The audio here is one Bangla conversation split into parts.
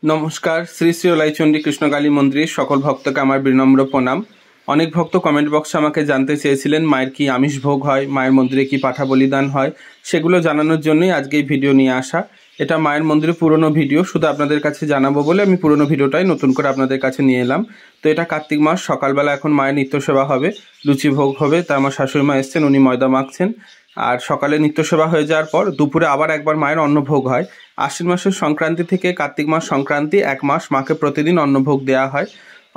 নমস্কার। শ্রী শ্রী ওলাইচণ্ডী কৃষ্ণকালী মন্দিরের সকল ভক্তকে আমার বিনম্র প্রণাম। অনেক ভক্ত কমেন্ট বক্সে আমাকে জানতে চেয়েছিলেন মায়ের কি আমিষ ভোগ হয়, মায়ের মন্দিরে কি পাঠা বলিদান হয়, সেগুলো জানানোর জন্যই আজকে এই ভিডিও নিয়ে আসা। এটা মায়ের মন্দিরে পুরনো ভিডিও, শুধু আপনাদের কাছে জানাবো বলে আমি পুরনো ভিডিওটাই নতুন করে আপনাদের কাছে নিয়ে এলাম। তো এটা কার্তিক মাস, সকালবেলা এখন মায়ের নিত্য সেবা হবে, লুচি ভোগ হবে। তা আমার শাশুড়ি মা এসছেন, উনি ময়দা মাখছেন। আর সকালে নিত্য সেবা হয়ে যাওয়ার পর দুপুরে আবার একবার মায়ের অন্নভোগ হয়। আশ্বিন মাসের সংক্রান্তি থেকে কার্তিক মাস সংক্রান্তি 1 মাস মাকে প্রতিদিন অন্নভোগ দেওয়া হয়।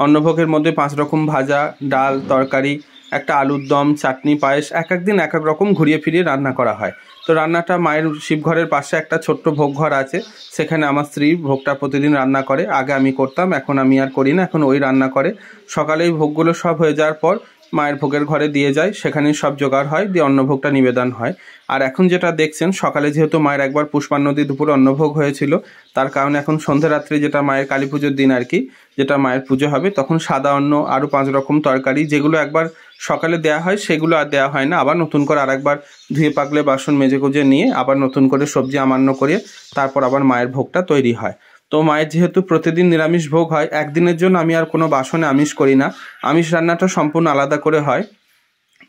অন্নভোগের মধ্যে 5 রকম ভাজা, ডাল, তরকারি, একটা আলুর দম, চাটনি, পায়েস, এক দিন এক এক রকম ঘুরিয়ে ফিরিয়ে রান্না করা হয়। তো রান্নাটা মায়ের শিবঘরের পাশে একটা ছোট্ট ভোগ ঘর আছে, সেখানে আমার স্ত্রী ভোগটা প্রতিদিন রান্না করে। আগে আমি করতাম, এখন আমি আর করি না, এখন ওই রান্না করে। সকালে এই ভোগগুলো সব হয়ে যাওয়ার পর মায়ের ভোগের ঘরে দিয়ে যায়, সেখানেই সব জোগাড় হয়, দিয়ে অন্নভোগটা নিবেদন হয়। আর এখন যেটা দেখছেন, সকালে যেহেতু মায়ের একবার পুষ্পান্ন দিয়ে দুপুরে অন্নভোগ হয়েছিল, তার কারণে এখন সন্ধ্যেরাত্রি, যেটা মায়ের কালী পুজোর দিন আর কি, যেটা মায়ের পুজো হবে, তখন সাদা অন্ন, আরও 5 রকম তরকারি, যেগুলো একবার সকালে দেয়া হয় সেগুলো আর দেওয়া হয় না। আবার নতুন করে আরেকবার ধুয়ে পাকলে বাসন মেজে গুজে নিয়ে আবার নতুন করে সবজি আমান্য করে তারপর আবার মায়ের ভোগটা তৈরি হয়। তো মায়ের যেহেতু প্রতিদিন নিরামিষ ভোগ হয়, একদিনের জন্য আমি আর কোনো বাসনে আমিষ করি না। আমিষ রান্নাটা সম্পূর্ণ আলাদা করে হয়।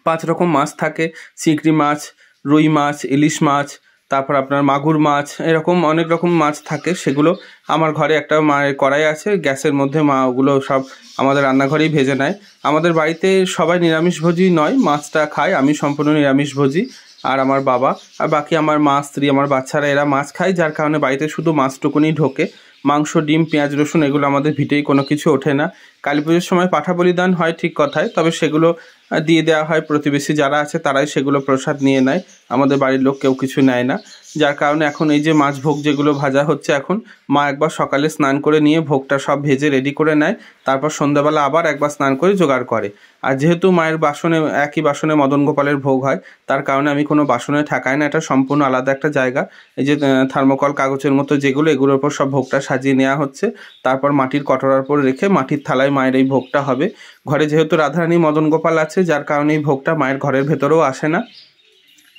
5 রকম মাছ থাকে, চিংড়ি মাছ, রুই মাছ, ইলিশ মাছ, তারপর আপনার মাগুর মাছ, এরকম অনেক রকম মাছ থাকে। সেগুলো আমার ঘরে একটা মায়ের কড়াই আছে, গ্যাসের মধ্যে মা ওগুলো সব আমাদের রান্নাঘরেই ভেজে নেয়। আমাদের বাড়িতে সবাই নিরামিষভোজী নয়, মাছটা খায়, আমি সম্পূর্ণ নিরামিষভোজী, আর আমার বাবা, আর বাকি আমার মা, স্ত্রী, আমার বাচ্চারা এরা মাছ খায়, যার কারণে বাড়িতে শুধু মাছটুকুনি ঢোকে। মাংস, ডিম, পেঁয়াজ, রসুন এগুলো আমাদের ভিটেই কোনো কিছু ওঠে না। কালী পুজোর সময় পাঠা বলিদান হয় ঠিক কথায়, তবে সেগুলো দিয়ে দেওয়া হয়, প্রতিবেশী যারা আছে তারাই সেগুলো প্রসাদ নিয়ে নেয়, আমাদের বাড়ির লোক কেউ কিছু নেয় না। যার কারণে এখন এই যে মাছ ভোগ যেগুলো ভাজা হচ্ছে, এখন মা একবার সকালে স্নান করে নিয়ে ভোগটা সব ভেজে রেডি করে নেয়, তারপর সন্ধ্যাবেলা আবার একবার স্নান করে জোগাড় করে। আর যেহেতু মায়ের বাসনে, একই বাসনে মদন গোপালের ভোগ হয়, তার কারণে আমি কোনো বাসনে ঠাকাই না, এটা সম্পূর্ণ আলাদা একটা জায়গা। এই যে থার্মোকল কাগজের মতো যেগুলো, এগুলোর উপর সব ভোগটা সাজিয়ে নেওয়া হচ্ছে, তারপর মাটির কটোরার উপর রেখে মাটির থালায় মায়ের এই ভোগটা হবে। ঘরে যেহেতু রাধারানী মদন গোপাল আছে, যার কারণে এই ভোগটা মায়ের ঘরের ভেতরেও আসে না।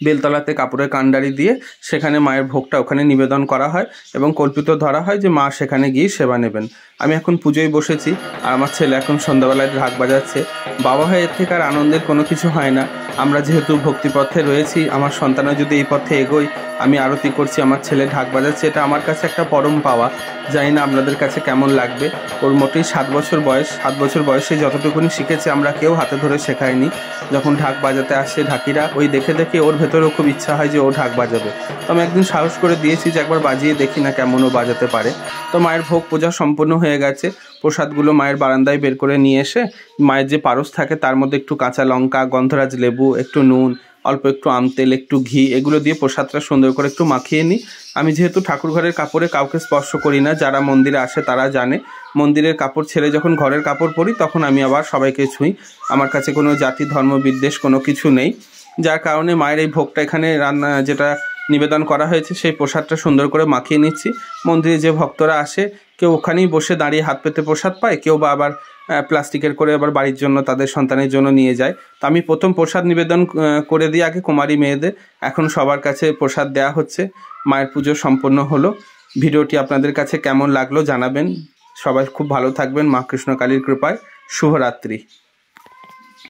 বেলতলাতে কাপড়ের কান্ডারি দিয়ে সেখানে মায়ের ভোগটা ওখানে নিবেদন করা হয় এবং কল্পিত ধরা হয় যে মা সেখানে গিয়ে সেবা নেবেন। আমি এখন পুজোয় বসেছি, আর আমার ছেলে এখন সন্ধ্যাবেলায় ঢাক বাজাচ্ছে। বাবা হয় এর থেকে আর আনন্দের কোনো কিছু হয় না। আমরা যেহেতু ভক্তিপথে রয়েছি, আমার সন্তানও যদি এই পথে এগোয়, আমি আরতি করছি, আমার ছেলে ঢাক বাজাচ্ছে, এটা আমার কাছে একটা পরম পাওয়া। জানি না আপনাদের কাছে কেমন লাগবে। ওর মোটেই 7 বছর বয়স, 7 বছর বয়সে যতটুকুনি শিখেছে আমরা কেউ হাতে ধরে শেখাইনি। যখন ঢাক বাজাতে আসে ঢাকিরা, ওই দেখে দেখে ওর ভেতরেও খুব ইচ্ছা হয় যে ও ঢাক বাজাবে। তো আমি একদিন সাহস করে দিয়েছি যে একবার বাজিয়ে দেখি না কেমন ও বাজাতে পারে। তো মায়ের ভোগ পূজা সম্পূর্ণ হয়ে গেছে। প্রসাদগুলো মায়ের বারান্দায় বের করে নিয়ে এসে মায়ের যে পারস থাকে তার মধ্যে একটু কাঁচা লঙ্কা, গন্ধরাজ লেবু, একটু নুন, অল্প একটু আমতেল, একটু ঘি, এগুলো দিয়ে প্রসাদটা সুন্দর করে একটু মাখিয়ে নিই। আমি যেহেতু ঠাকুর ঘরের কাপড়ে কাউকে স্পর্শ করি না, যারা মন্দিরে আসে তারা জানে, মন্দিরের কাপড় ছেড়ে যখন ঘরের কাপড় পরি তখন আমি আবার সবাইকে ছুঁই। আমার কাছে কোনো জাতি, ধর্ম, বিদ্বেষ কোনো কিছু নেই। যার কারণে মায়ের এই ভোগটা এখানে রান্না, যেটা নিবেদন করা হয়েছে, সেই প্রসাদটা সুন্দর করে মাখিয়ে নিচ্ছি। মন্দিরে যে ভক্তরা আসে, কেউ ওখানেই বসে দাঁড়িয়ে হাত পেতে প্রসাদ পায়, কেউ বা আবার প্লাস্টিকের করে আবার বাড়ির জন্য, তাদের সন্তানের জন্য নিয়ে যায়। তো আমি প্রথম প্রসাদ নিবেদন করে দিই আগে কুমারী মেয়েদের, এখন সবার কাছে প্রসাদ দেওয়া হচ্ছে। মায়ের পুজো সম্পন্ন হলো। ভিডিওটি আপনাদের কাছে কেমন লাগলো জানাবেন। সবাই খুব ভালো থাকবেন, মা কৃষ্ণকালীর কৃপায়। শুভরাত্রি।